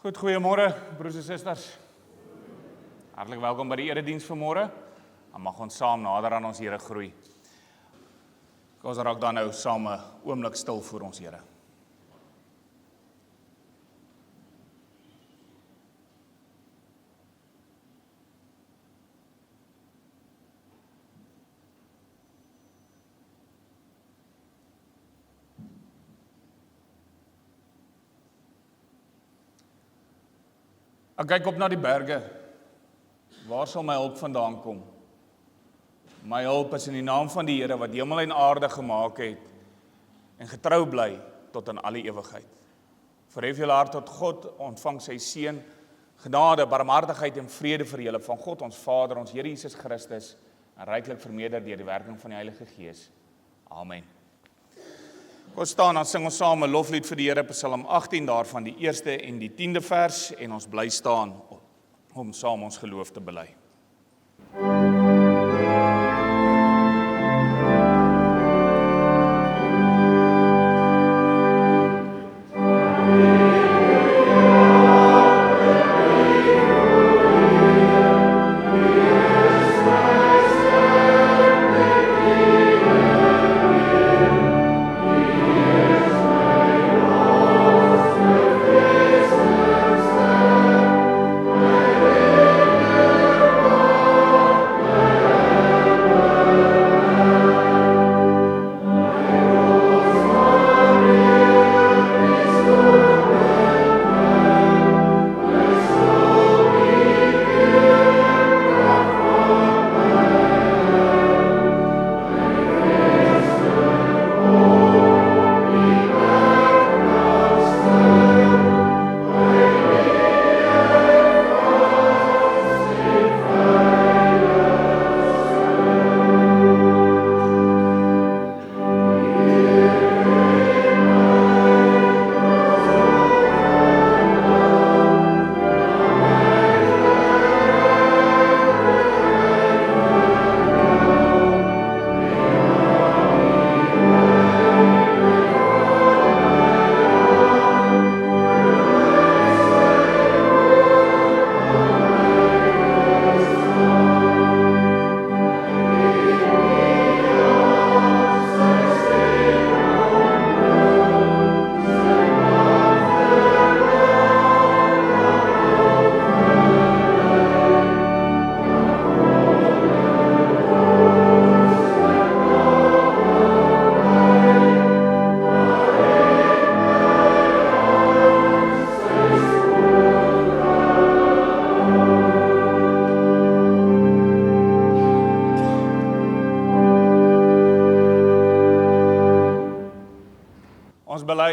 Goed, goeiemôre broers en susters. Hartlik welkom by die erediens vanmôre. Dan mag ons saam nader aan ons Here groei. Ons raak dan nou saam 'n oomblik stil voor ons Here. Ek kyk op na die berge. Waar sal my hulp vandaan kom? My hulp is in die naam van die Here wat hemel en aarde gemaak het en getrou bly tot in alle ewigheid. Verhef julle hart tot God, ontvang sy seën, genade, barmhartigheid en vrede vir julle van God ons Vader, ons Here Jesus Christus, en ryklik vermeerder deur die werking van die Heilige Gees. Amen. Ons staan, dan sing ons saam 'n loflied vir die Here, Psalm 18, daarvan die 1ste en die 10de vers, en ons bly staan om saam ons geloof te bely.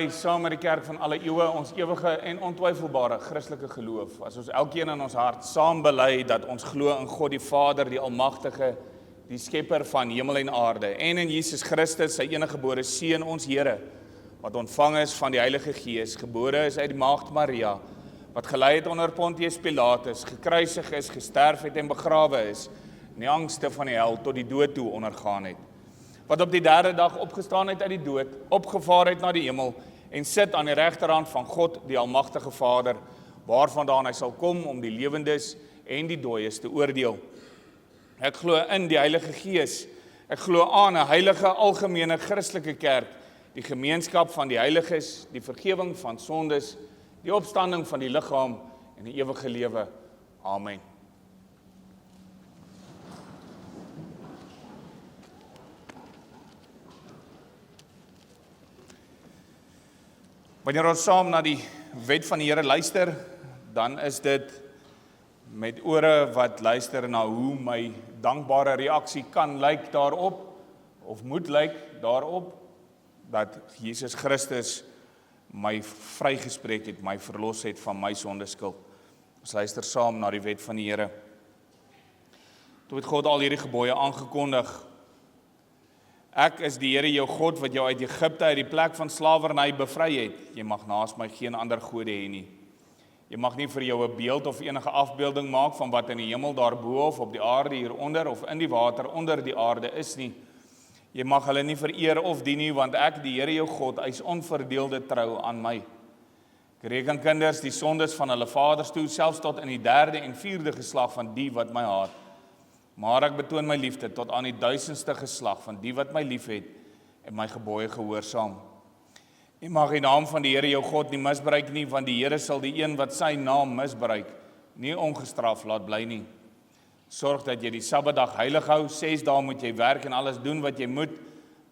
Saam met die kerk van alle eeue, ons ewige en ontwyfelbare Christelike geloof, as ons elkeen in ons hart saam bely dat ons glo in God die Vader, die Almagtige, die Skepper van hemel en aarde, en in Jesus Christus, sy eniggebore Seun, ons Here, wat ontvang is van die Heilige Gees, gebore is uit die Maagd Maria, wat gelei het onder Pontius Pilatus, gekruisig is, gesterf het en begrawe is, in die angste van die hel tot die dood toe ondergaan het, wat op die 3de dag opgestaan het uit die dood, opgevaar het na die hemel, en sit aan die regterhand van God, die Almagtige Vader, waarvandaan hy sal kom om die lewendes en die dooies te oordeel. Ek glo in die Heilige Gees, ek glo aan 'n heilige algemene Christelike kerk, die gemeenskap van die heiliges, die vergifnis van sondes, die opstanding van die liggaam en die ewige lewe. Amen. Wanneer ons saam na die wet van die Here luister, dan is dit met ore wat luister na hoe my dankbare reaksie kan lyk daarop, of moet lyk daarop, dat Jesus Christus my vrygespreek het, my verlos het van my sondeskuld. Ons luister saam na die wet van die Here. Toe het God al hierdie gebooie aangekondig. Ek is die Here jou God wat jou uit Egipte uit die plek van slawerny bevry het. Jy mag naas my geen ander gode hê nie. Jy mag nie vir jou 'n beeld of enige afbeelding maak van wat in die hemel daarbo of op die aarde hieronder of in die water onder die aarde is nie. Jy mag hulle nie vereer of dien nie, want ek, die Here jou God, eis onverdeelde trou aan my. Ek reken kinders die sondes van hulle vaders toe, selfs tot in die 3de en 4de geslag van die wat my haat. Maar ek betoon my liefde tot aan die 1000ste geslag van die wat my liefhet en my gebooie gehoorsaam. Jy mag die naam van die Here jou God nie misbruik nie, want die Here sal die een wat sy naam misbruik nie ongestraf laat bly nie. Sorg dat jy die Sabbatdag heilig hou. 6 dae moet jy werk en alles doen wat jy moet,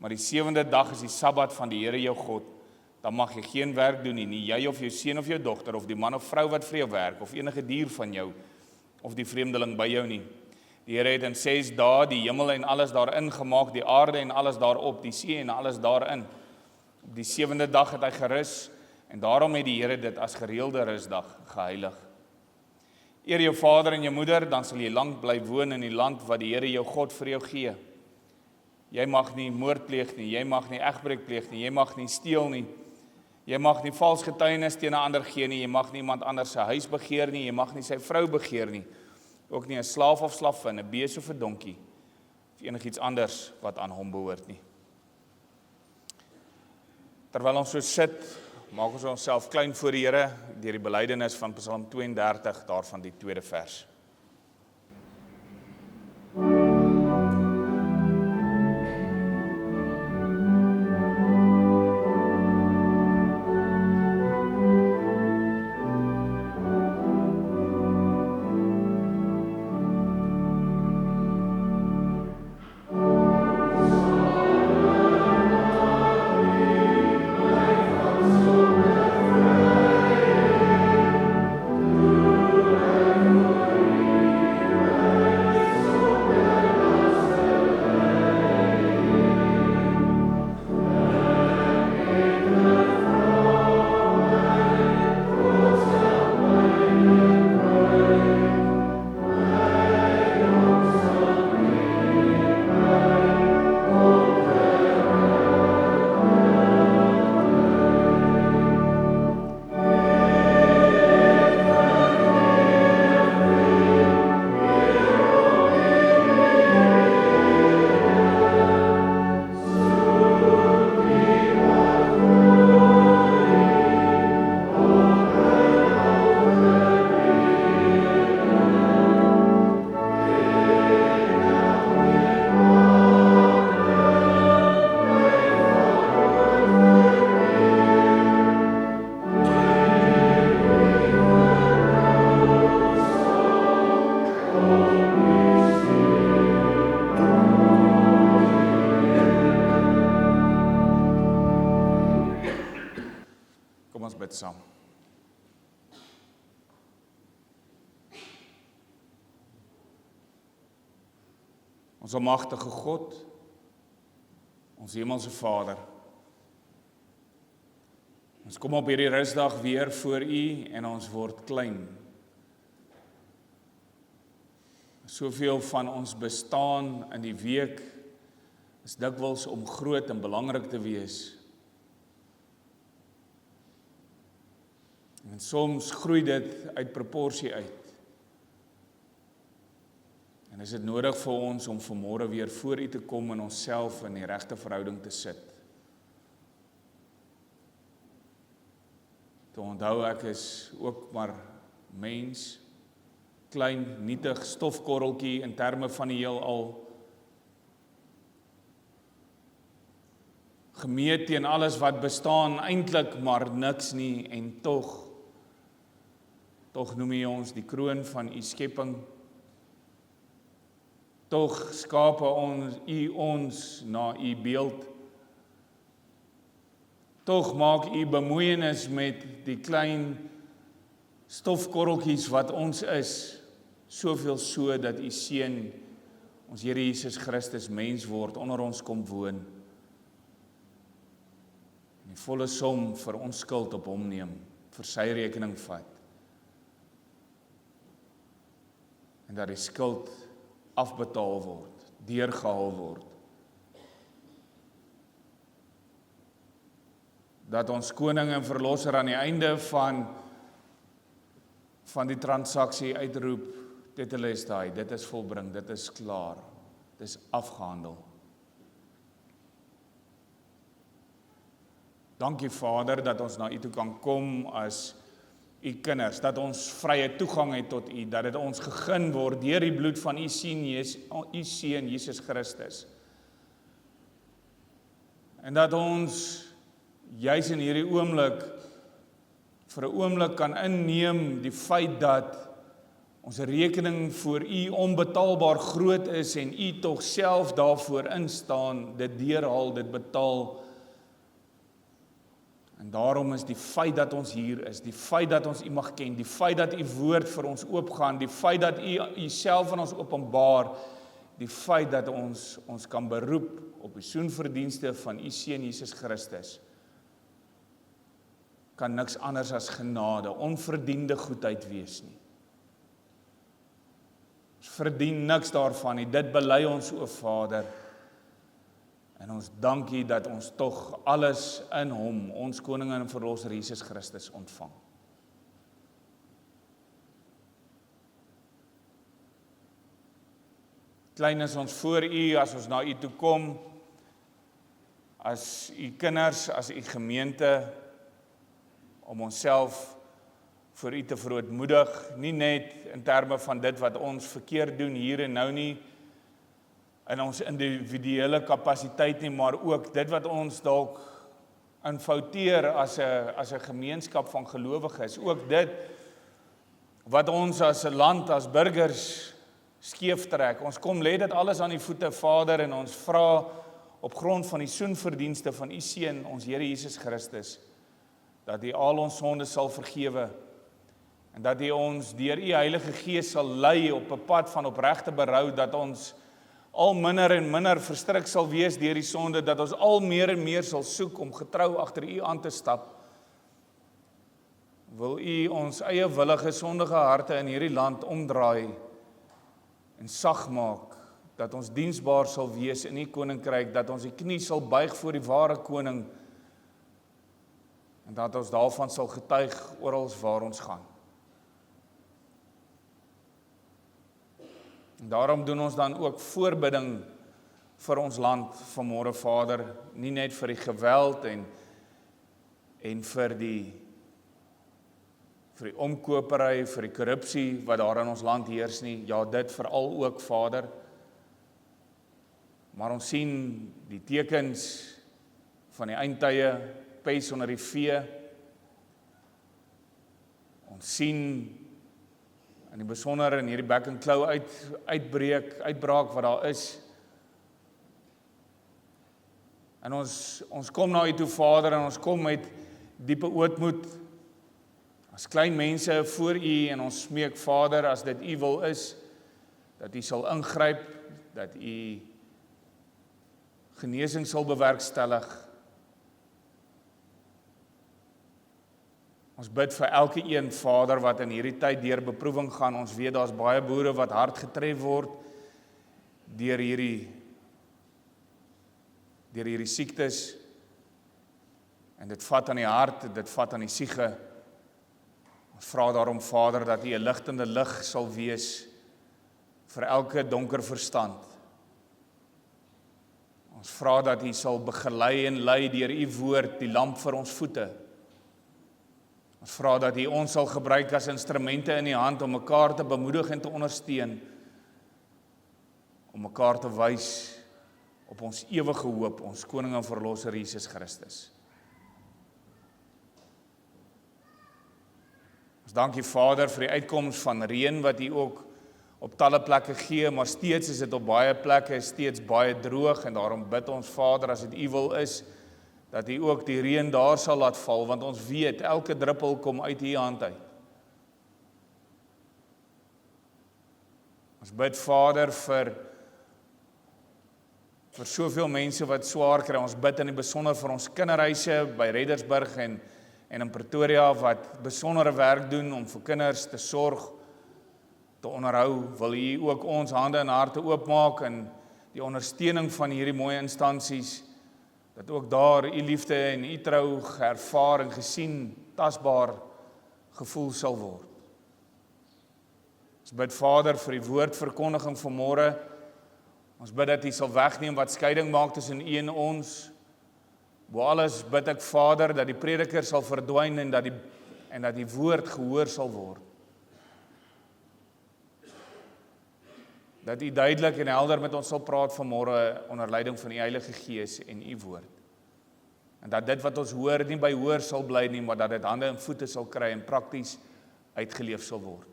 maar die 7de dag is die Sabbat van die Here jou God. Dan mag jy geen werk doen nie, jy of jou seun of jou dogter, of die man of vrou wat vir jou werk, of enige dier van jou, of die vreemdeling by jou nie. Die Here het in 6 dae die hemel en alles daarin gemaak, die aarde en alles daarop, die see en alles daarin. Op die 7de dag het hy gerus, en daarom het die Here dit as gereelde rusdag geheilig. Eer jou vader en jou moeder, dan sal jy lank bly woon in die land wat die Here jou God vir jou gee. Jy mag nie moord pleeg nie, jy mag nie egbreek pleeg nie, jy mag nie steel nie, jy mag nie vals getuienis teen 'n ander gee nie, jy mag nie iemand anders se huis begeer nie, jy mag nie sy vrou begeer nie, ook nie 'n slaaf of slavin, 'n bees of 'n donkie, of enigiets anders wat aan hom behoort nie. Terwyl ons so sit, maak ons onsself klein voor die Here deur die belydenis van Psalm 32, daarvan die 2de vers. Saam. Ons almagtige God, ons hemelse Vader, ons kom op hierdie rusdag weer voor U en ons word klein. Soveel van ons bestaan in die week is dikwels om groot en belangrik te wees. En soms groei dit uit proporsie uit. En is dit nodig vir ons om vanmôre weer voor U te kom en onsself in die regte verhouding te sit. Te onthou ek is ook maar mens, klein, nietig stofkorreltjie in terme van die heelal, gemeet teen alles wat bestaan, eintlik maar niks nie, en tog noem U ons die kroon van U skepping. Tog skape U ons na U beeld. Tog maak U bemoeienis met die klein stofkorreltjies wat ons is, soveel so dat U seun, ons Here Jesus Christus, mens word, onder ons kom woon. En die volle som vir ons skuld op hom neem, vir sy rekening vat. En dat die skuld afbetaal word, deurgehaal word. Dat ons koning en verlosser aan die einde van die transaksie uitroep, tetelestai, dit is volbring, dit is klaar, dit is afgehandel. Dankie Vader dat ons na U toe kan kom as U kinders, dat ons vrye toegang het tot U, dat dit ons gegeen word deur die bloed van U Seun Jesus Christus. En dat ons juis in hierdie oomblik vir 'n oomblik kan inneem die feit dat ons rekening voor U onbetaalbaar groot is en U tog self daarvoor instaan, dit deurhaal, dit betaal. En daarom is die feit dat ons hier is, die feit dat ons U mag ken, die feit dat U woord vir ons oopgaan, die feit dat U Uself aan ons openbaar, die feit dat ons kan beroep op die soenverdienste van U Seun Jesus Christus, kan niks anders as genade, onverdiende goedheid wees nie. Ons verdien niks daarvan nie, dit bely ons o Vader, en ons dank U dat ons tog alles in Hom, ons Koning en Verlosser Jesus Christus ontvang. Klein is ons voor U, as ons na U toe kom, as U kinders, as U gemeente, om onsself vir U te verootmoedig, nie net in terme van dit wat ons verkeerd doen hier en nou nie, in ons individuele kapasiteit nie, maar ook dit wat ons dalk infouteer as 'n gemeenskap van gelowiges, ook dit wat ons as 'n land, as burgers skeef trek. Ons kom lê dit alles aan U voete, Vader, en ons vra op grond van die soenverdienste van U Seun, ons Here Jesus Christus, dat U al ons sondes sal vergewe, en dat U ons deur U Heilige Gees sal lei op 'n pad van opregte berou, dat ons al minder en minder verstrik sal wees deur die sonde, dat ons al meer en meer sal soek om getrou agter U aan te stap. Wil U ons eie willige sondige harte in hierdie land omdraai en sag maak, dat ons diensbaar sal wees in U koninkryk, dat ons die knie sal buig voor die ware koning, en dat ons daarvan sal getuig oral waar ons gaan. En daarom doen ons dan ook voorbidding vir ons land vanmôre, Vader, nie net vir die geweld en vir die omkopery, vir die korrupsie wat daar in ons land heers nie, ja, dit veral ook, Vader. Maar ons sien die tekens van die eindtye, pes onder die vee. Ons sien in die besonder in hierdie back and claw uitbraak wat daar is. En ons kom na U toe, Vader, en ons kom met diepe ootmoed, as klein mense voor U, en ons smeek, Vader, as dit U wil is, dat U sal ingryp, dat U genesing sal bewerkstellig. Ons bid vir elke een, Vader, wat in hierdie tyd deur beproewing gaan. Ons weet daar's baie boere wat hard getref word deur hierdie siektes. En dit vat aan die hart, dit vat aan die siege. Ons vra daarom, Vader, dat U 'n ligtende lig sal wees vir elke donker verstand. Ons vra dat U sal begelei en lei deur U woord, die lamp vir ons voete. Ons vra dat U ons sal gebruik as instrumente in U hand om mekaar te bemoedig en te ondersteun, om mekaar te wys op ons ewige hoop, ons Koning en Verlosser Jesus Christus. Ons dank U, Vader, vir die uitkoms van reën wat U ook op talle plekke gee, maar steeds is dit op baie plekke steeds baie droog, en daarom bid ons, Vader, as dit U wil is, dat U ook die reën daar sal laat val, want ons weet, elke druppel kom uit U hand uit. Ons bid, Vader, vir soveel mense wat swaar kry. Ons bid in die besonder vir ons kinderhuise by Reddersburg en in Pretoria wat besondere werk doen om vir kinders te sorg, te onderhou. Wil U ook ons hande en harte oopmaak in die ondersteuning van hierdie mooi instansies, dat ook daar U liefde en U trou ervaar en gesien, tasbaar gevoel sal word. Ons bid, Vader, vir die woordverkondiging vanmôre. Ons bid dat U sal wegneem wat skeiding maak tussen U en ons, Bo alles bid ek Vader dat die prediker sal verdwyn en dat die woord gehoor sal word. Dat U duidelik en helder met ons sal praat vanmôre onder leiding van die Heilige Gees en U woord. En dat dit wat ons hoor nie by hoor sal bly nie, maar dat dit hande en voete sal kry en prakties uitgeleef sal word.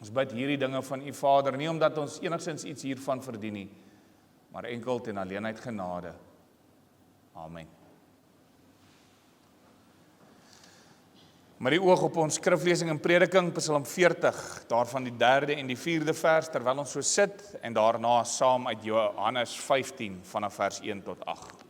Ons bid hierdie dinge van U Vader, nie omdat ons enigstens iets hiervan verdien nie, maar enkel en alleen uit genade. Amen. Maar die oog op ons skriflesing en prediking, Psalm 40, daarvan die 3de en die 4de vers, terwyl ons so sit, en daarna saam uit Johannes 15, vanaf vers 1 tot 8.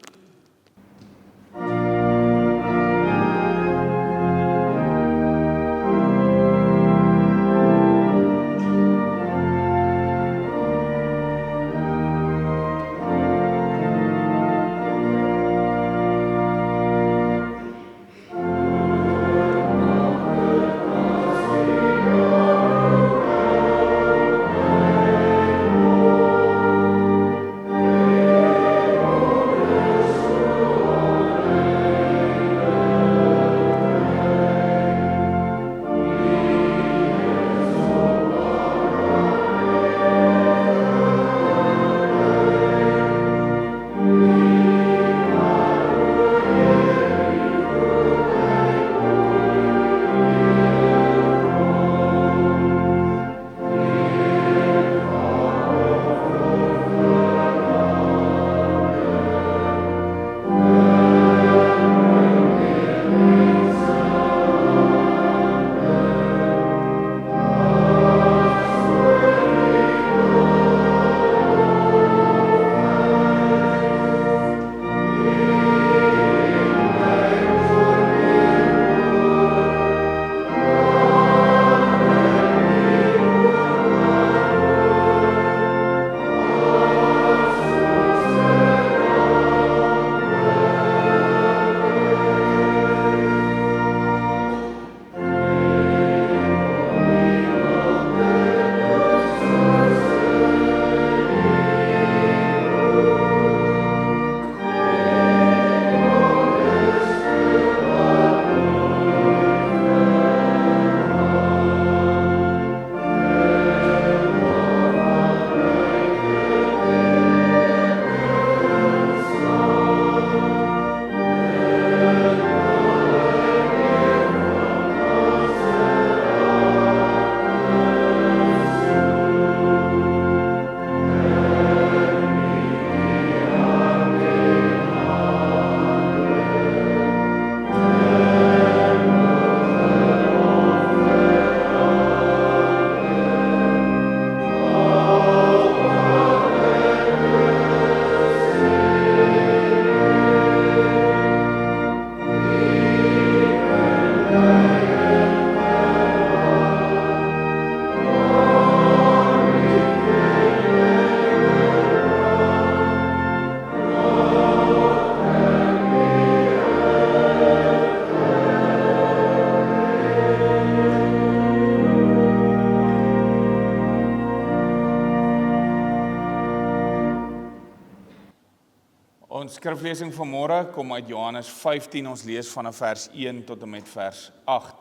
Ons skriflesing vanmôre kom uit Johannes 15, ons lees vanaf vers 1 tot en met vers 8.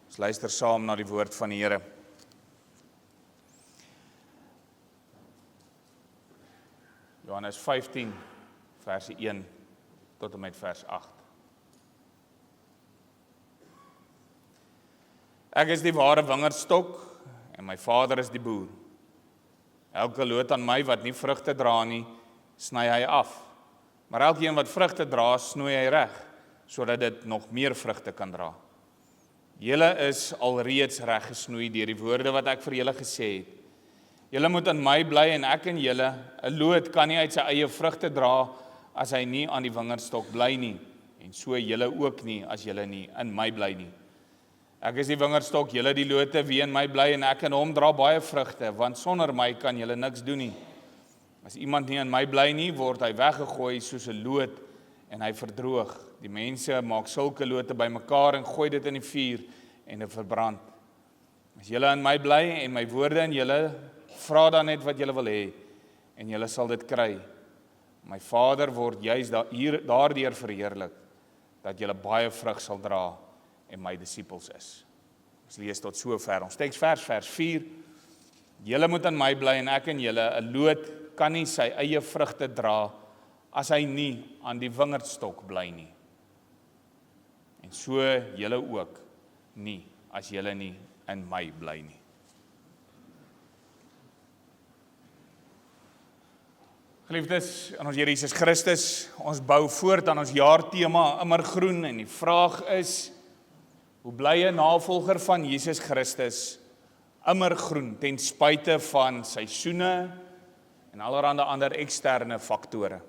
Ons luister saam na die woord van die Here. Johannes 15, vers 1 tot en met vers 8. Ek is die ware wingerdstok en my Vader is die boer. Elke loot aan my wat nie vrugte dra nie, sny hy af. Maar elkeen wat vrugte dra, snoei hy reg, sodat dit nog meer vrugte kan dra. Julle is alreeds reg gesnoei deur die woorde wat ek vir julle gesê het. Julle moet in my bly en ek in julle. 'n Loot kan nie uit sy eie vrugte dra as hy nie aan die wingerdstok bly nie, en so julle ook nie as julle nie in my bly nie. Ek is die wingerdstok, julle die lote, wie in my bly en ek in hom dra baie vrugte, want sonder my kan julle niks doen nie. As iemand nie in my bly nie, word hy weggegooi soos 'n loot en hy verdroog. Die mense maak sulke lote bymekaar en gooi dit in die vuur en dit verbrand. As julle in my bly en my woorde in julle, vra dan net wat julle wil hê en julle sal dit kry. My Vader word juis daardeur verheerlik, dat julle baie vrug sal dra en my disippels is. Ons lees tot sover. Ons teksvers, vers 4. Julle moet in my bly en ek in julle. 'n loot kan nie sy eie vrugte dra as hy nie aan die wingerdstok bly nie. En so julle ook nie, as julle nie in my bly nie. Geliefdes, in ons Here Jesus Christus, ons bou voort aan ons jaartema Immergroen en die vraag is, hoe bly 'n navolger van Jesus Christus immergroen ten spyte van seisoene en allerlei ander eksterne faktore?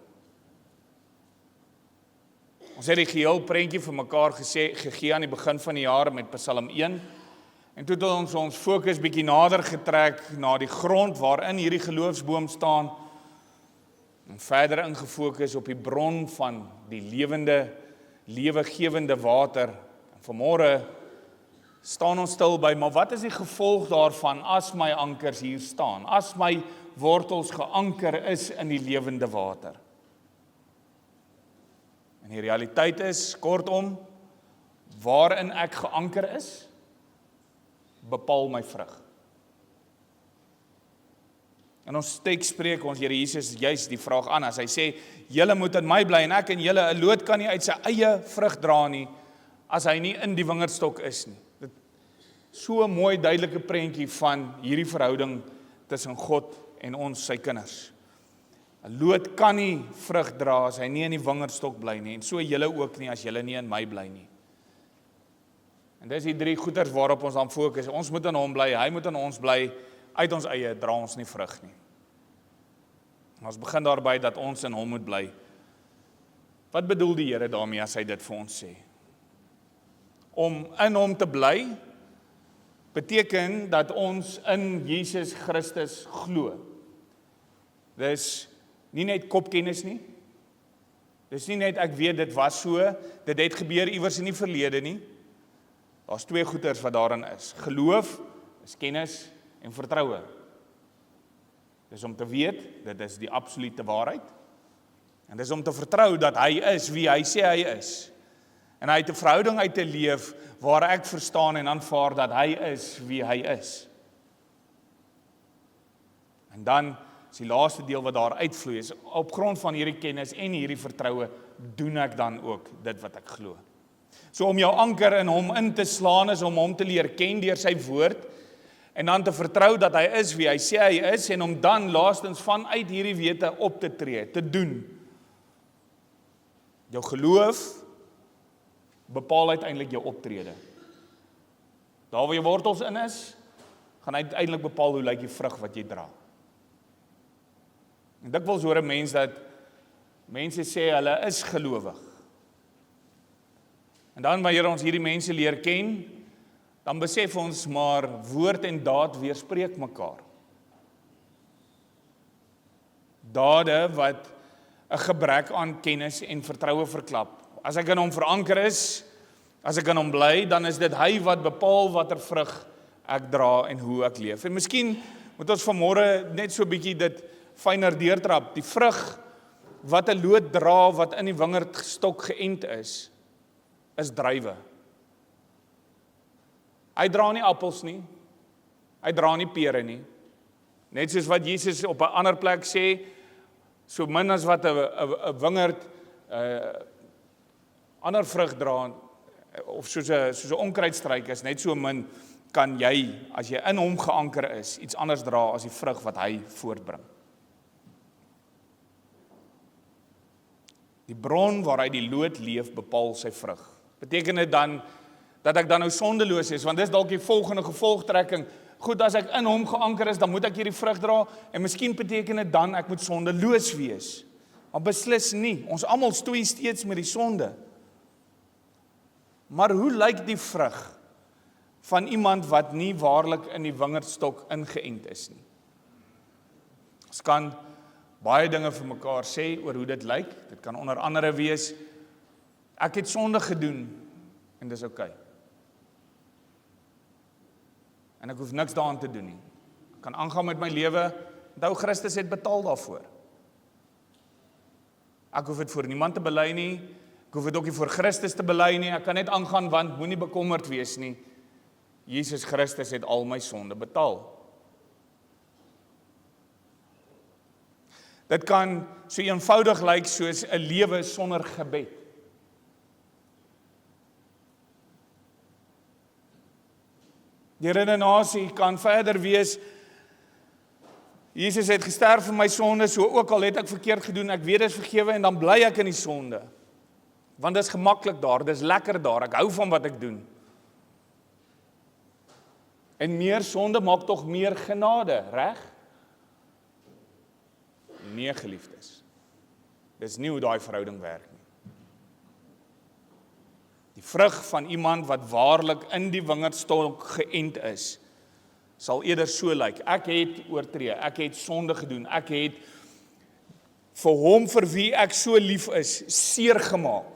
Ons het die geheel prentjie vir mekaar gegee aan die begin van die jaar met Psalm 1 en toe het ons fokus bietjie nader getrek na die grond waarin hierdie geloofsboom staan en verder ingefokus op die bron van die lewegewende water. En vanmôre staan ons stil by, maar wat is die gevolg daarvan as my ankers hier staan? As my wortels geanker is in die lewende water? En die realiteit is, kortom, waarin ek geanker is, bepaal my vrug. In ons teks spreek ons Here Jesus juis die vraag aan, as hy sê, julle moet in my bly en ek in julle. 'n loot kan nie uit sy eie vrug dra nie, as hy nie in die wingerdstok is nie. Dit so 'n mooi duidelike prentjie van hierdie verhouding tussen God en ons, sy kinders. 'n loot kan nie vrug dra as hy nie in die wingerdstok bly nie, en so julle ook nie as julle nie in my bly nie. En dis die 3 goeters waarop ons dan fokus. Ons moet in hom bly, hy moet in ons bly. Uit ons eie dra ons nie vrug nie. Ons begin daarby dat ons in hom moet bly. Wat bedoel die Here daarmee as hy dit vir ons sê? Om in hom te bly beteken dat ons in Jesus Christus glo. Dis nie net kopkennis nie. Dis nie net ek weet dit was so, dit het gebeur iewers in die verlede nie. Daar's 2 goeters wat daarin is. Geloof is kennis en vertroue. Dis om te weet, dit is die absolute waarheid. En dis om te vertrou dat hy is wie hy sê hy is. En hy het 'n verhouding uit te leef waar ek verstaan en aanvaar dat hy is wie hy is. En dan is die laaste deel wat daar uitvloei is, op grond van hierdie kennis en hierdie vertroue, doen ek dan ook dit wat ek glo. So om jou anker in hom in te slaan is om hom te leer ken deur sy woord, en dan te vertrou dat hy is wie hy sê hy is, en om dan laastens vanuit hierdie wete op te tree, te doen. Jou geloof bepaal uiteindelik jou optrede. Daar waar jou wortels in is, gaan uiteindelik bepaal hoe lyk die vrug wat jy dra. En dikwels hoor 'n mens dat mense sê hulle is gelowig. En dan wanneer ons hierdie mense leer ken, dan besef ons maar woord en daad weerspreek mekaar. Dade wat 'n gebrek aan kennis en vertroue verklap. As ek in hom veranker is, as ek in hom bly, dan is dit hy wat bepaal watter vrug ek dra en hoe ek leef. En miskien moet ons vanmôre net so 'n bietjie dit fyner deurtrap. Die vrug wat 'n loot dra wat in die wingerdstok geënt is druiwe. Hy dra nie appels nie. Hy dra nie pere nie. Net soos wat Jesus op 'n ander plek sê, so min as wat 'n wingerd ander vrug dra, of soos 'n onkruidstruik is, net so min kan jy, as jy in hom geanker is, iets anders dra as die vrug wat hy voortbring. Die bron waaruit die loot leef, bepaal sy vrug. Beteken dit dan dat ek dan nou sondeloos is, want dis dalk die volgende gevolgtrekking. Goed, as ek in hom geanker is, dan moet ek hierdie vrug dra, en miskien beteken dit dan ek moet sondeloos wees. Maar beslis nie. Ons almal stoei steeds met die sonde. Maar hoe lyk die vrug van iemand wat nie waarlik in die wingerdstok ingeënt is nie? Ons kan baie dinge vir mekaar sê oor hoe dit lyk. Dit kan onder andere wees, ek het sonde gedoen, en dis oukei. En ek hoef niks daaraan te doen nie. Ek kan aangaan met my lewe, onthou Christus het betaal daarvoor. Ek hoef dit voor niemand te bely nie. Ek hoef dit ook nie voor Christus te bely nie. Ek kan net aangaan want moenie bekommerd wees nie. Jesus Christus het al my sonde betaal. Dit kan so eenvoudig lyk soos 'n lewe sonder gebed. Die redenasie kan verder wees, Jesus het gesterf vir my sonde, so ook al het ek verkeerd gedoen, ek weet dit is vergewe en dan bly ek in die sonde. Want dit is gemaklik daar, dit is lekker daar, ek hou van wat ek doen. En meer sonde maak tog meer genade, reg? Nee, geliefdes. Dis nie hoe daai verhouding werk nie. Die vrug van iemand wat waarlik in die wingerdstok geënt is, sal eerder so lyk. Ek het oortree, ek het sonde gedoen, ek het vir hom vir wie ek so lief is, seer gemaak.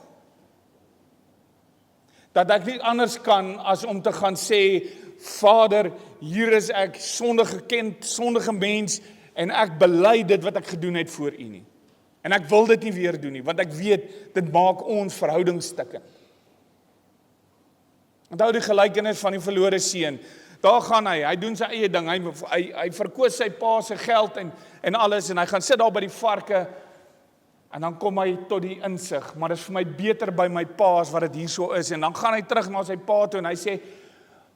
Dat ek nie anders kan as om te gaan sê, Vader, hier is ek, sondige kind, sondige mens, en ek bely dit wat ek gedoen het voor U nie. En ek wil dit nie weer doen nie, want ek weet, dit maak ons verhouding stukkend. Onthou die gelykenis van die verlore seun. Daar gaan hy doen sy eie ding, hy verkoos sy pa se geld en alles, en hy gaan sit daar by die varke, en dan kom hy tot die insig, maar dit is vir my beter by my pa as wat dit hier so is, en dan gaan hy terug na sy pa toe, en hy sê,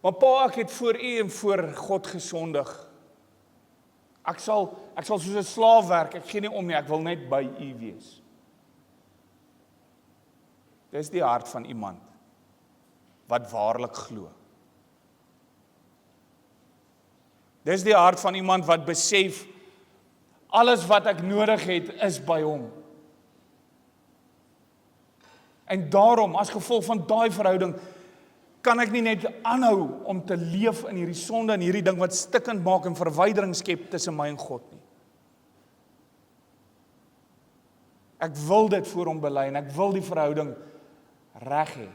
maar pa, ek het voor U en voor God gesondig. Ek sal soos 'n slaaf werk, ek gee nie om nie, ek wil net by U wees. Dis die hart van iemand wat waarlik glo. Dis die hart van iemand wat besef, alles wat ek nodig het, is by hom. En daarom, as gevolg van daai verhouding, kan ek nie net aanhou om te leef in hierdie sonde en hierdie ding wat stikkend maak en verwydering skep tussen my en God nie. Ek wil dit voor hom bely en ek wil die verhouding reg hê.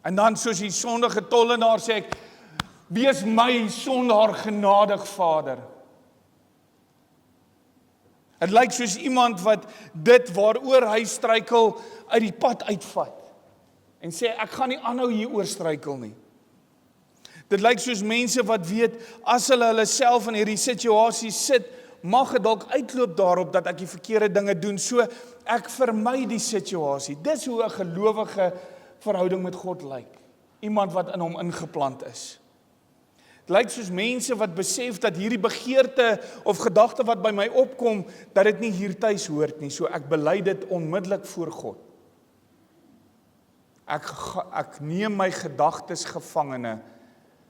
En dan soos die sondige tollenaar sê ek, wees my sondaar genadig, Vader. Het lyk soos iemand wat dit waaroor hy struikel uit die pad uitvat. En sê, ek gaan nie aanhou hier oor struikel nie. Dit lyk soos mense wat weet, as hulle self in hierdie situasie sit, mag het dalk uitloop daarop dat ek die verkeerde dinge doen, so ek vermy die situasie. Dis hoe 'n gelowige verhouding met God lyk. Iemand wat in hom ingeplant is. Dit lyk soos mense wat besef dat hierdie begeerte of gedagte wat by my opkom, dat dit nie hier tuis hoort nie, so ek bely dit onmiddellik voor God. Ek neem my gedagtes gevangene,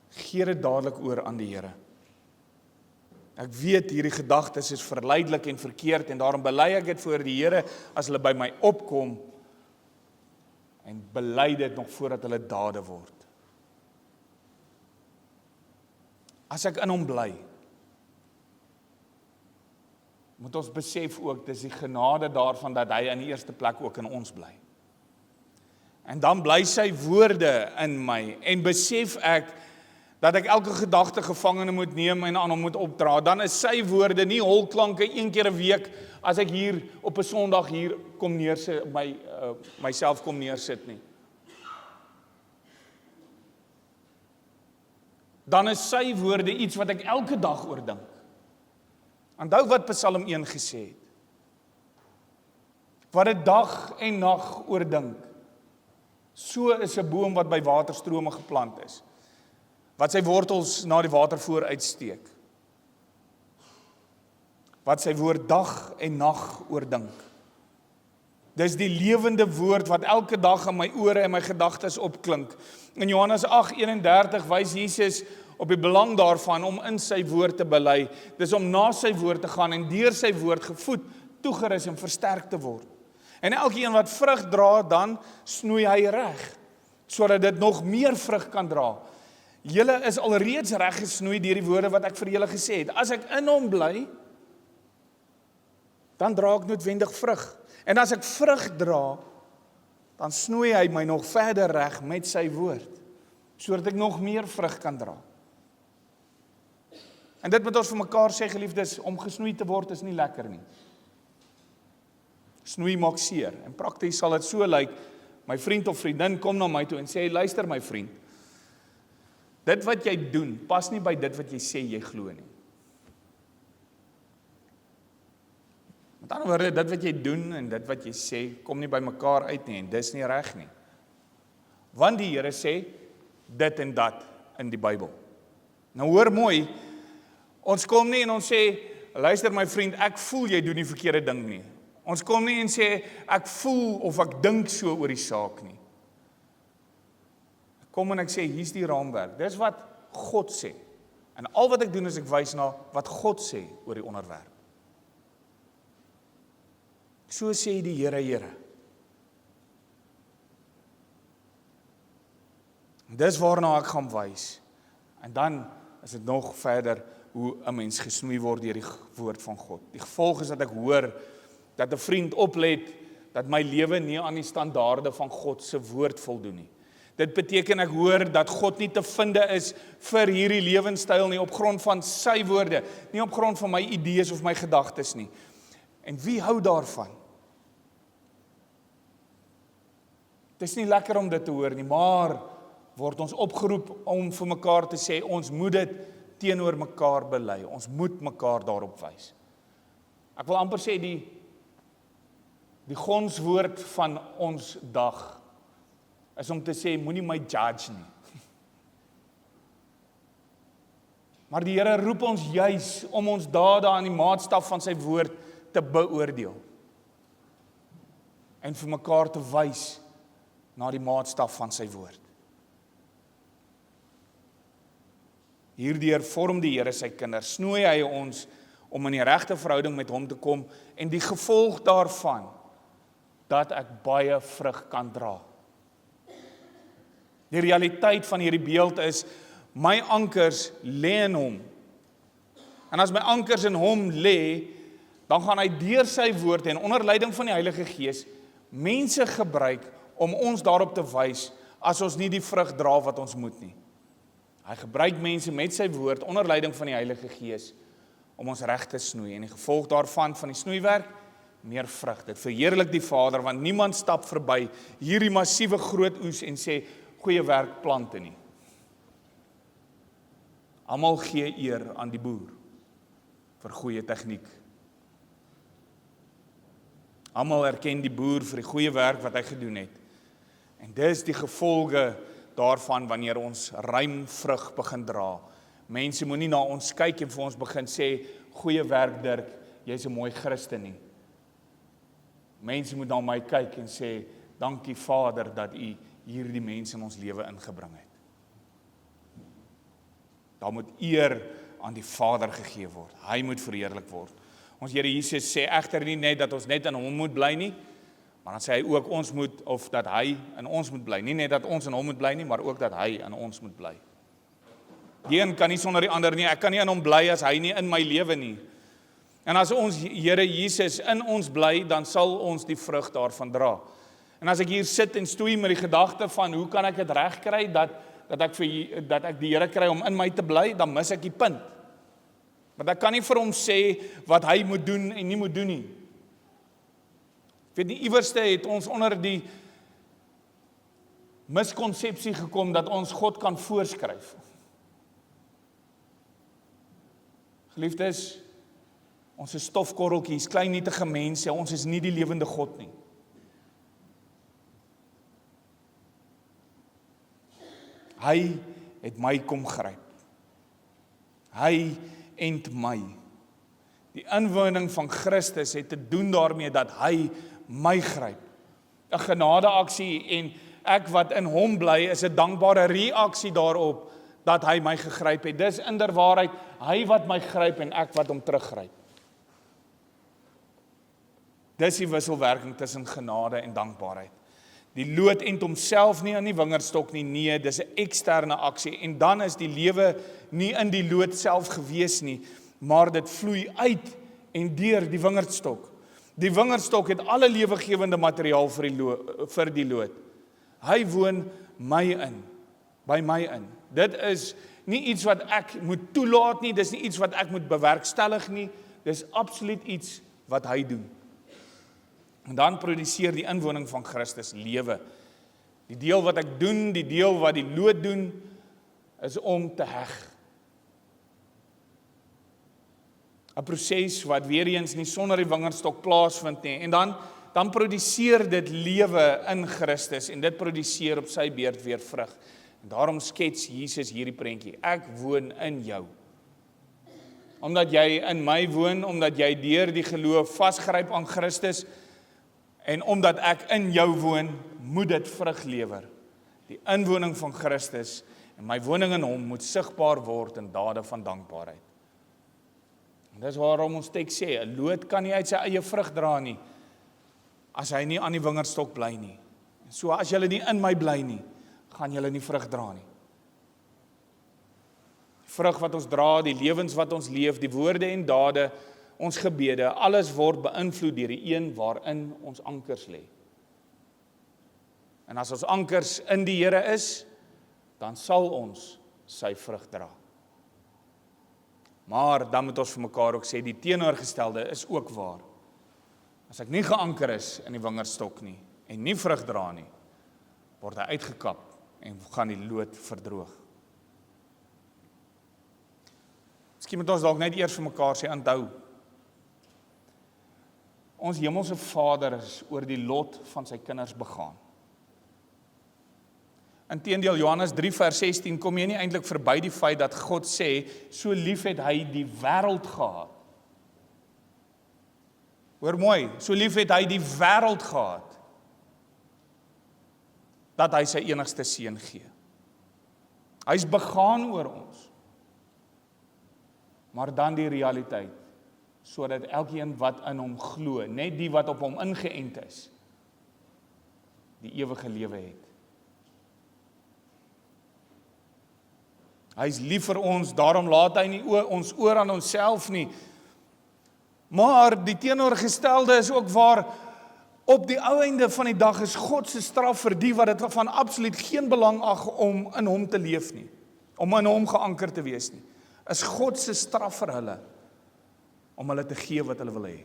gee dit dadelik oor aan die Here. Ek weet hierdie gedagtes is verleidelik en verkeerd en daarom bely ek dit voor die Here as hulle by my opkom en bely dit nog voordat hulle dade word. As ek in hom bly, moet ons besef ook, dis die genade daarvan dat hy in die eerste plek ook in ons bly. En dan bly sy woorde in my en besef ek dat ek elke gedagte gevangene moet neem en aan hom moet opdra. Dan is sy woorde nie holklanke een keer 'n week as ek hier op 'n Sondag hier kom neersit, myself kom neersit nie. Dan is sy woorde iets wat ek elke dag oordink. Onthou wat Psalm 1 gesê het. Wat dit dag en nag oordink. So is 'n boom wat by waterstrome geplant is, wat sy wortels na die watervoor uitsteek, wat sy woord dag en nag oordink. Dis die lewende woord wat elke dag in my ore en my gedagtes opklink. In Johannes 8:31 wys Jesus op die belang daarvan om in sy woord te bely. Dis om na sy woord te gaan en deur sy woord gevoed, toegerus en versterk te word. En elkeen wat vrug dra, dan snoei hy reg, sodat dit nog meer vrug kan dra. Julle is alreeds reg gesnoei deur die woorde wat ek vir julle gesê het. As ek in hom bly, dan dra ek noodwendig vrug. En as ek vrug dra, dan snoei hy my nog verder reg met sy woord, sodat ek nog meer vrug kan dra. En dit moet ons vir mekaar sê, geliefdes, om gesnoei te word is nie lekker nie. Snoei maak seer. En prakties sal dit so lyk, my vriend of vriendin kom na my toe en sê, luister my vriend, dit wat jy doen, pas nie by dit wat jy sê jy glo nie. Met ander woorde, dit wat jy doen en dit wat jy sê, kom nie by mekaar uit nie en dis nie reg nie. Want die Here sê, dit en dat in die Bybel. Nou hoor mooi, ons kom nie en ons sê, luister my vriend, ek voel jy doen die verkeerde ding nie. Ons kom nie en sê, ek voel of ek dink so oor die saak nie. Ek kom en ek sê, hier's die raamwerk. Dis wat God sê. En al wat ek doen is ek wys na wat God sê oor die onderwerp. So sê die Here, Here. Dis waarna ek gaan wys. En dan is dit nog verder hoe 'n mens gesnoei word deur die woord van God. Die gevolg is dat ek hoor dat 'n vriend oplet dat my lewe nie aan die standaarde van God se woord voldoen nie. Dit beteken ek hoor dat God nie te vinde is vir hierdie lewenstyl nie op grond van sy woorde, nie op grond van my idees of my gedagtes nie. En wie hou daarvan? Dit is nie lekker om dit te hoor nie, maar word ons opgeroep om vir mekaar te sê, ons moet dit teenoor mekaar bely, ons moet mekaar daarop wys. Ek wil amper sê die gonswoord van ons dag is om te sê, moenie my judge nie. Maar die Here roep ons juis om ons dade aan die maatstaf van sy woord te beoordeel. En vir mekaar te wys na die maatstaf van sy woord. Hierdeur vorm die Here sy kinders, snoei hy ons om in die regte verhouding met hom te kom en die gevolg daarvan dat ek baie vrug kan dra. Die realiteit van hierdie beeld is my ankers lê in hom. En as my ankers in hom lê, dan gaan hy deur sy woord en onder leiding van die Heilige Gees mense gebruik om ons daarop te wys as ons nie die vrug dra wat ons moet nie. Hy gebruik mense met sy woord onder leiding van die Heilige Gees om ons reg te snoei en die gevolg daarvan van die snoeiwerk meer vrug. Dit verheerlik die Vader want niemand stap verby hierdie massiewe groot oes en sê goeie werk plante nie. Almal gee eer aan die boer vir goeie tegniek. Almal erken die boer vir die goeie werk wat hy gedoen het. En dis die gevolge daarvan wanneer ons ruim vrug begin dra. Mense moenie na ons kyk en vir ons begin sê, goeie werk Dirk, jy's 'n mooi Christen nie. Mense moet na my kyk en sê, dankie Vader dat U hierdie mense in ons lewe ingebring het. Daar moet eer aan die Vader gegee word. Hy moet verheerlik word. Ons Here Jesus sê egter nie net dat ons net in hom moet bly nie, maar dan sê hy ook ons moet, of dat hy in ons moet bly. Nie net dat ons in hom moet bly nie, maar ook dat hy in ons moet bly. Die een kan nie sonder die ander nie. Ek kan nie in hom bly as hy nie in my lewe nie. En as ons Here Jesus in ons bly, dan sal ons die vrug daarvan dra. En as ek hier sit en stoei met die gedagte van hoe kan ek dit regkry dat ek die Here kry om in my te bly, dan mis ek die punt. Want ek kan nie vir hom sê wat hy moet doen en nie moet doen nie. Weet die iewerste het ons onder die miskonsepsie gekom dat ons God kan voorskryf. Geliefdes, ons is stofkorreltjies, klein nietige mense, ons is nie die lewende God nie. Hy het my kom gryp. Hy ent my. Die inwoning van Christus het te doen daarmee dat hy my gryp. 'n Genadeaksie en ek wat in hom bly is 'n dankbare reaksie daarop dat hy my gegryp het. Dis inderwaarheid hy wat my gryp en ek wat hom teruggryp. Dis die wisselwerking tussen genade en dankbaarheid. Die loot ent homself nie aan die wingerdstok nie, nee, dis 'n eksterne aksie en dan is die lewe nie in die loot self gewees nie, maar dit vloei uit en deur die wingerdstok. Die wingerdstok het alle lewegewende materiaal vir die loot. Hy woon by my in. Dit is nie iets wat ek moet toelaat nie, dis nie iets wat ek moet bewerkstellig nie, dis absoluut iets wat hy doen. En dan produseer die inwoning van Christus lewe. Die deel wat ek doen, die deel wat die loot doen, is om te heg. 'n Proses wat weer eens nie sonder die wingerdstok plaasvind nie. En dan produseer dit lewe in Christus en dit produseer op sy beurt weer vrug. En daarom skets Jesus hierdie prentjie. Ek woon in jou. Omdat jy in my woon, omdat jy deur die geloof vasgryp aan Christus en omdat ek in jou woon, moet dit vrug lewer. Die inwoning van Christus en my woning in hom moet sigbaar word in dade van dankbaarheid. En dis waarom ons teks sê, 'n loot kan nie uit sy eie vrug dra nie, as hy nie aan die wingerdstok bly nie. So as julle nie in my bly nie, gaan julle nie vrug dra nie. Die vrug wat ons dra, die lewens wat ons leef, die woorde en dade, ons gebede, alles word beïnvloed deur die een waarin ons ankers lê. En as ons ankers in die Here is, dan sal ons sy vrug dra. Maar dan moet ons vir mekaar ook sê, die teenoorgestelde is ook waar. As ek nie geanker is in die wingerdstok nie, en nie vrug dra nie, word hy uitgekap en gaan die loot verdroog. Miskien moet ons dalk net eers vir mekaar sê, onthou, ons hemelse Vader is oor die lot van sy kinders begaan. Inteendeel, Johannes 3 vers 16 kom jy nie eintlik verby die feit dat God sê, so lief het hy die wêreld gehad. Hoor mooi, so lief het hy die wêreld gehad, dat hy sy enigste seun gee. Hy is begaan oor ons. Maar dan die realiteit, sodat elkeen wat in hom glo, net die wat op hom ingeënt is, die ewige lewe het. Hy is lief vir ons, daarom laat hy nie ons oor aan onsself nie. Maar die teenoorgestelde is ook waar, op die ou einde van die dag is God se straf vir die wat dit van absoluut geen belang ag om in hom te leef nie, om in hom geanker te wees nie. Is God se straf vir hulle, om hulle te gee wat hulle wil hê.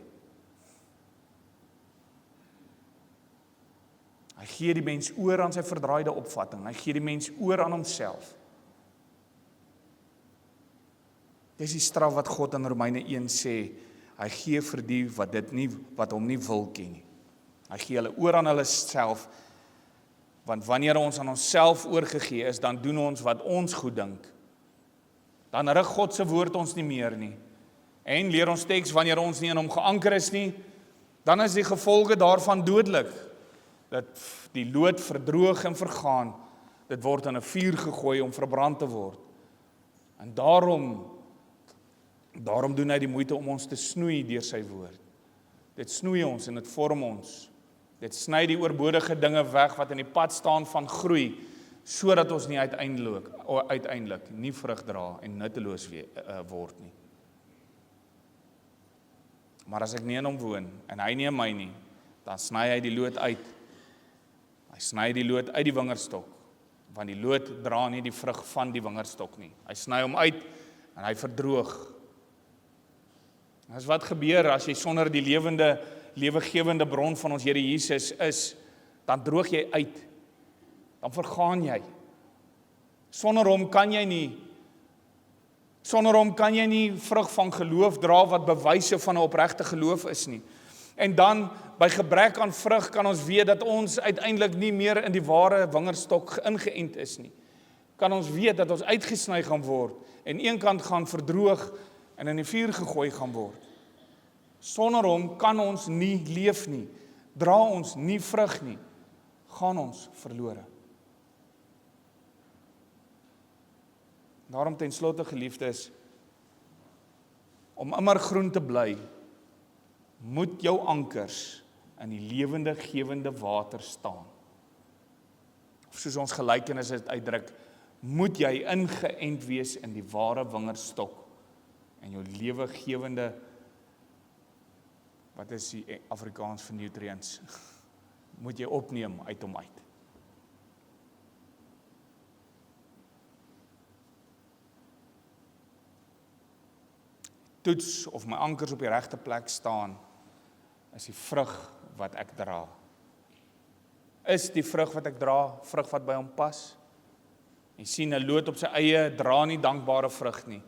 Hy gee die mens oor aan sy verdraaide opvatting, hy gee die mens oor aan homself. Dis die straf wat God in Romeine 1 sê, hy gee vir die wat hom nie wil ken nie. Hy gee hulle oor aan hulle self, want wanneer ons aan onsself oorgegee is, dan doen ons wat ons goed dink. Dan rig God se woord ons nie meer nie. En leer ons teks, wanneer ons nie in hom geanker is nie, dan is die gevolge daarvan dodelik. Dat die loot verdroog en vergaan, dit word in 'n vuur gegooi om verbrand te word. En daarom doen hy die moeite om ons te snoei deur sy woord. Dit snoei ons en dit vorm ons. Dit sny die oorbodige dinge weg wat in die pad staan van groei, sodat ons nie uiteindelik nie vrug dra en nutteloos word nie. Maar as ek nie in hom woon en hy nie in my nie, dan sny hy die loot uit. Hy sny die loot uit die wingerdstok, want die loot dra nie die vrug van die wingerdstok nie. Hy sny hom uit en hy verdroog. Dis wat gebeur as jy sonder die lewegewende bron van ons Here Jesus is, dan droog jy uit. Dan vergaan jy. Sonder hom kan jy nie vrug van geloof dra wat bewyse van 'n opregte geloof is nie. En dan by gebrek aan vrug kan ons weet dat ons uiteindelik nie meer in die ware wingerdstok ingeënt is nie. Kan ons weet dat ons uitgesny gaan word en een kant gaan verdroog en in die vuur gegooi gaan word. Sonder hom kan ons nie leef nie, dra ons nie vrug nie, gaan ons verlore. Daarom ten slotte, geliefdes, om immer groen te bly, moet jou ankers in die lewende gewende water staan. Of soos ons gelykenis dit uitdruk, moet jy ingeënt wees in die ware wingerdstok en jou lewegewende, wat is die Afrikaans vir nutrients, moet jy opneem uit hom uit. Toets of my ankers op die regte plek staan, is die vrug wat ek dra? Is die vrug wat ek dra, vrug wat by hom pas? Jy sien, 'n loot op sy eie dra nie dankbare vrug nie.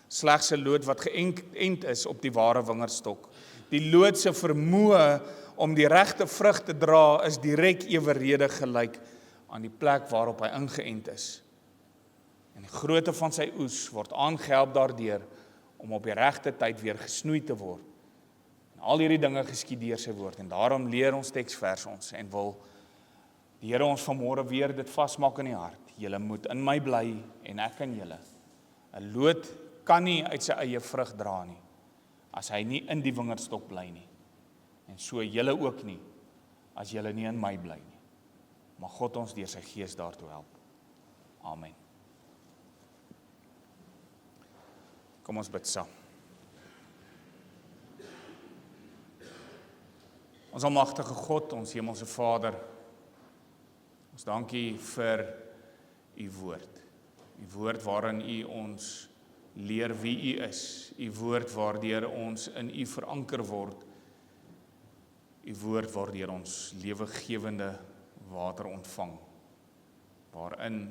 Slegs 'n loot wat geënt is op die ware wingerdstok. Die loot se vermoë om die regte vrug te dra is direk eweredig gelyk aan die plek waarop hy ingeënt is. En die grootte van sy oes word aangehelp daardeur om op die regte tyd weer gesnoei te word. En al hierdie dinge geskied deur sy woord en daarom leer ons teksvers ons en wil die Here ons vanmôre weer dit vasmaak in die hart. Julle moet in my bly en ek in julle. 'n Loot kan nie uit sy eie vrug dra nie, as hy nie in die wingerdstok bly nie. En so julle ook nie, as julle nie in my bly nie. Mag God ons deur sy Gees daartoe help. Amen. Kom ons bid saam. Ons almagtige God, ons hemelse Vader, ons dankie vir u woord. U woord waarin u ons leer wie u is. U woord waardeur ons in u veranker word. U woord waardeur ons lewegewende water ontvang. Waarin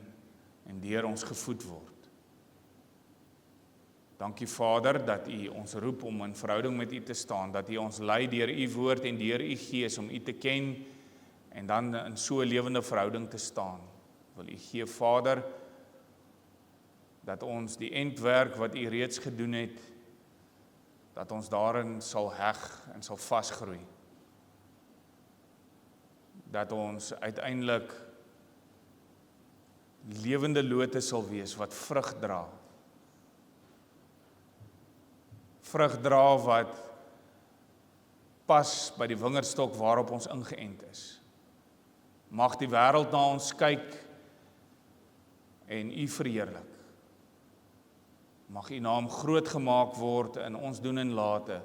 en deur ons gevoed word. Dankie Vader dat u ons roep om in verhouding met u te staan, dat u ons lei deur u woord en deur u Gees om u te ken en dan in so 'n lewende verhouding te staan. Wil u gee Vader dat ons die eindwerk wat u reeds gedoen het, dat ons daarin sal heg en sal vasgroei. Dat ons uiteindelik lewende lote sal wees wat vrug dra. Vrug dra wat pas by die wingerdstok waarop ons ingeënt is. Mag die wêreld na ons kyk en u verheerlik. Mag u naam groot gemaak word in ons doen en late.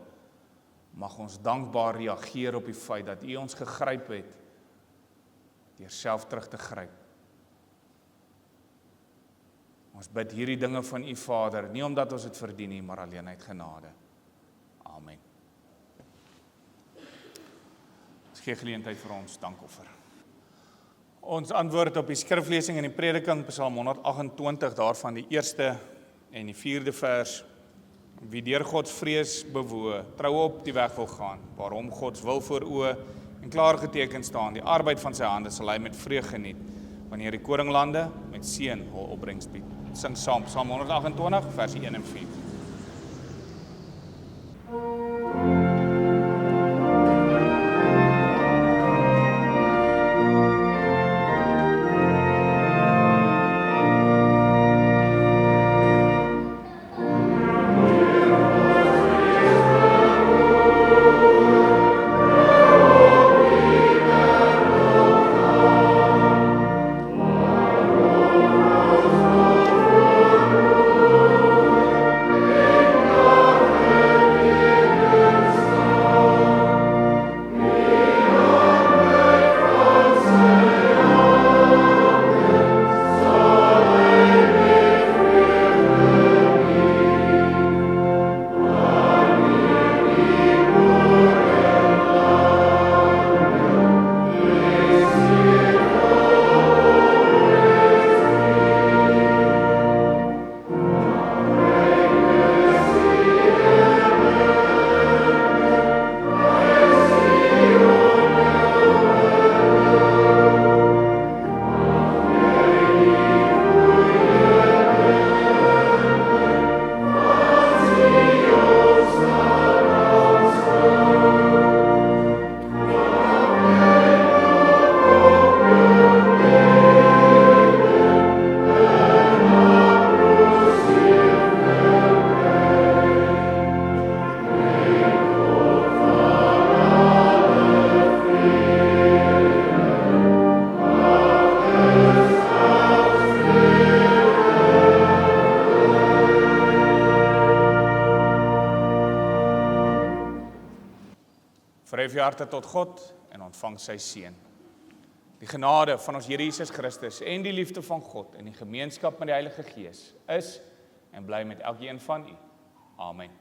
Mag ons dankbaar reageer op die feit dat u ons gegryp het, deur self terug te gryp. Ons bid hierdie dinge van u Vader, nie omdat ons dit verdien nie, maar alleen uit genade. Amen. Ons gee geleentheid vir ons dankoffer. Ons antwoord op die skriflesing in die prediking, Psalm 128, daarvan die 1ste en die 4de vers. Wie deur Gods vrees bewoë, trou op die weg wil gaan, waarom Gods wil voor oë en klaar geteken staan, die arbeid van sy hande sal hy met vreug geniet, wanneer die koninglande met seën hul opbrengs bied. Sing saam, Psalm 128, vers 1 en 4. Verhef jou harte tot God en ontvang sy seën. Die genade van ons Here Jesus Christus en die liefde van God en die gemeenskap met die Heilige Gees is en bly met elkeen van u. Amen.